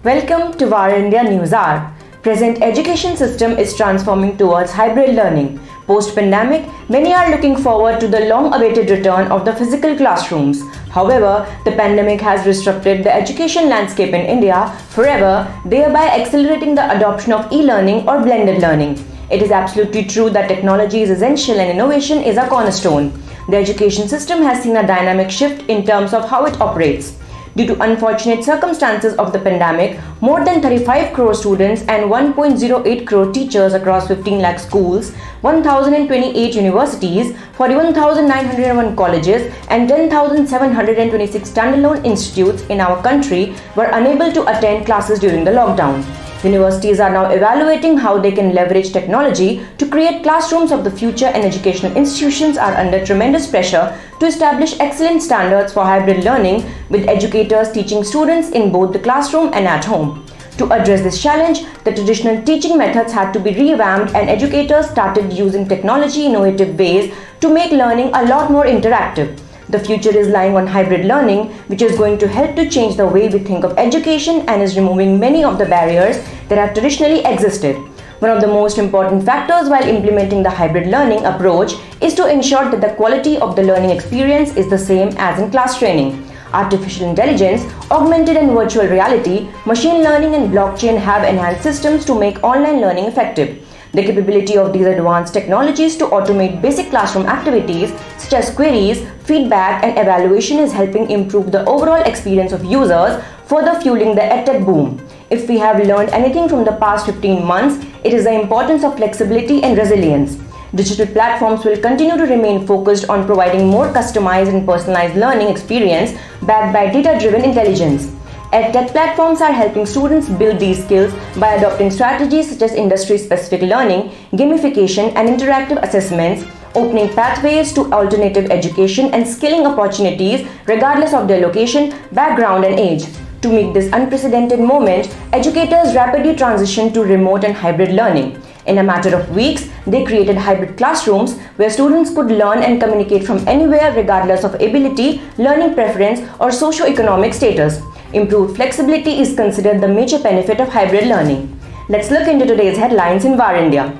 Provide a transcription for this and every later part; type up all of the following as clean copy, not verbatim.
Welcome to VAR India News Hour. Present education system is transforming towards hybrid learning. Post-pandemic, many are looking forward to the long-awaited return of the physical classrooms. However, the pandemic has disrupted the education landscape in India forever, thereby accelerating the adoption of e-learning or blended learning. It is absolutely true that technology is essential and innovation is a cornerstone. The education system has seen a dynamic shift in terms of how it operates. Due to unfortunate circumstances of the pandemic, more than 35 crore students and 1.08 crore teachers across 15 lakh schools, 1,028 universities, 41,901 colleges and 10,726 standalone institutes in our country were unable to attend classes during the lockdown. Universities are now evaluating how they can leverage technology to create classrooms of the future, and educational institutions are under tremendous pressure to establish excellent standards for hybrid learning, with educators teaching students in both the classroom and at home. To address this challenge, the traditional teaching methods had to be revamped and educators started using technology innovative ways to make learning a lot more interactive. The future is lying on hybrid learning, which is going to help to change the way we think of education and is removing many of the barriers that have traditionally existed. One of the most important factors while implementing the hybrid learning approach is to ensure that the quality of the learning experience is the same as in class training. Artificial intelligence, augmented and virtual reality, machine learning and blockchain have enhanced systems to make online learning effective. The capability of these advanced technologies to automate basic classroom activities such as queries, feedback and evaluation is helping improve the overall experience of users, further fueling the EdTech boom. If we have learned anything from the past 15 months, it is the importance of flexibility and resilience. Digital platforms will continue to remain focused on providing more customized and personalized learning experience backed by data-driven intelligence. EdTech platforms are helping students build these skills by adopting strategies such as industry-specific learning, gamification and interactive assessments, opening pathways to alternative education and skilling opportunities regardless of their location, background and age. To meet this unprecedented moment, educators rapidly transitioned to remote and hybrid learning. In a matter of weeks, they created hybrid classrooms where students could learn and communicate from anywhere regardless of ability, learning preference or socio-economic status. Improved flexibility is considered the major benefit of hybrid learning. Let's look into today's headlines in VAR India.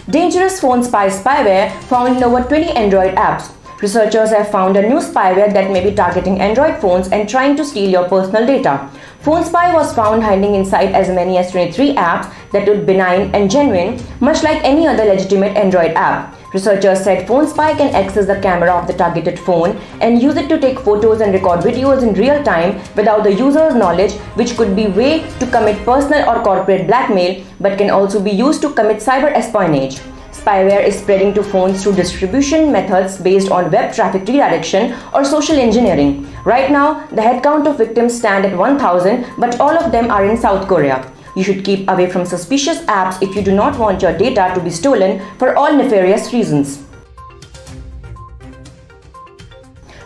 Dangerous phone spyware found in over 20 Android apps. Researchers have found a new spyware that may be targeting Android phones and trying to steal your personal data. PhoneSpy was found hiding inside as many as 23 apps that look benign and genuine, much like any other legitimate Android app. Researchers said PhoneSpy can access the camera of the targeted phone and use it to take photos and record videos in real time without the user's knowledge, which could be a way to commit personal or corporate blackmail, but can also be used to commit cyber espionage. Spyware is spreading to phones through distribution methods based on web traffic redirection or social engineering. Right now, the head count of victims stand at 1,000, but all of them are in South Korea. You should keep away from suspicious apps if you do not want your data to be stolen for all nefarious reasons.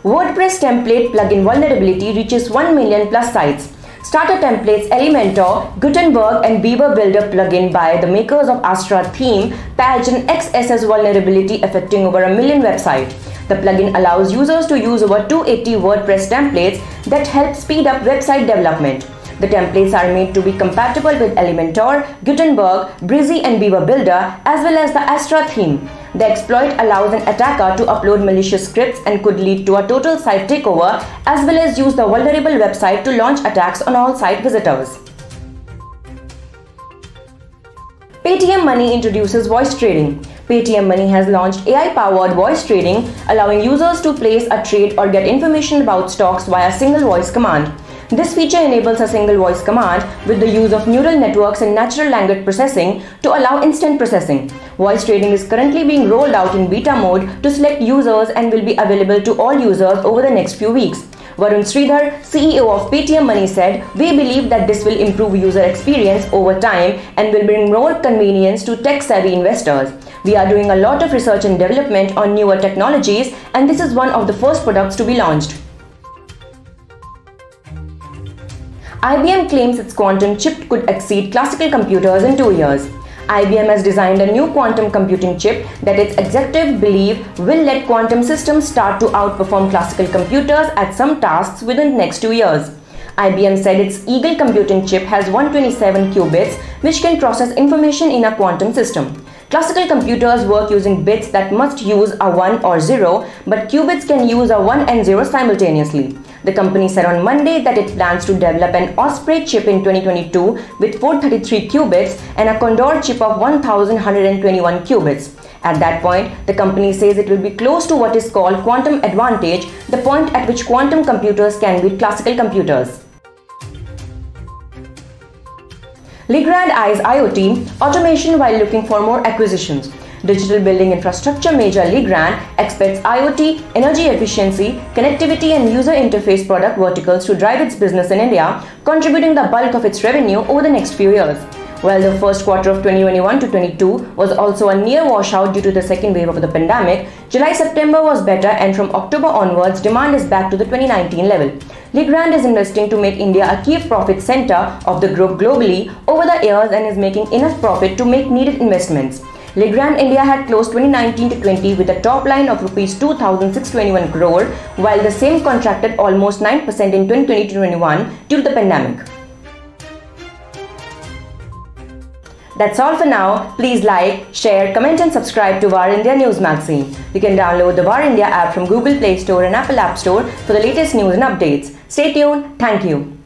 WordPress template plugin vulnerability reaches 1 million plus sites. Starter templates Elementor, Gutenberg and Beaver Builder plugin by the makers of Astra theme patched an XSS vulnerability affecting over 1 million websites. The plugin allows users to use over 280 WordPress templates that help speed up website development. The templates are made to be compatible with Elementor, Gutenberg, Breezy and Beaver Builder as well as the Astra theme. The exploit allows an attacker to upload malicious scripts and could lead to a total site takeover as well as use the vulnerable website to launch attacks on all site visitors. Paytm Money introduces voice trading. Paytm Money has launched AI-powered voice trading, allowing users to place a trade or get information about stocks via a single voice command. This feature enables a single voice command with the use of neural networks and natural language processing to allow instant processing. Voice trading is currently being rolled out in beta mode to select users and will be available to all users over the next few weeks. Varun Sridhar, CEO of Paytm Money said, "We believe that this will improve user experience over time and will bring more convenience to tech-savvy investors. We are doing a lot of research and development on newer technologies and this is one of the first products to be launched." IBM claims its quantum chip could exceed classical computers in 2 years. IBM has designed a new quantum computing chip that its executives believe will let quantum systems start to outperform classical computers at some tasks within the next 2 years. IBM said its Eagle computing chip has 127 qubits, which can process information in a quantum system. Classical computers work using bits that must use a 1 or 0, but qubits can use a 1 and 0 simultaneously. The company said on Monday that it plans to develop an Osprey chip in 2022 with 433 qubits and a Condor chip of 1121 qubits. At that point, the company says it will be close to what is called quantum advantage, the point at which quantum computers can beat classical computers. Legrand eyes IoT automation while looking for more acquisitions. Digital building infrastructure major Legrand expects IoT, energy efficiency, connectivity and user interface product verticals to drive its business in India, contributing the bulk of its revenue over the next few years. While the first quarter of 2021 to 22 was also a near washout due to the second wave of the pandemic, July-September was better and from October onwards demand is back to the 2019 level. Legrand is investing to make India a key profit center of the group globally over the years and is making enough profit to make needed investments. Legrand India had closed 2019 to 20 with a top line of Rs 2,621 crore, while the same contracted almost 9% in 2020 to 21 due to the pandemic. That's all for now. Please like, share, comment and subscribe to VAR India News Magazine. You can download the VAR India app from Google Play Store and Apple App Store for the latest news and updates. Stay tuned. Thank you.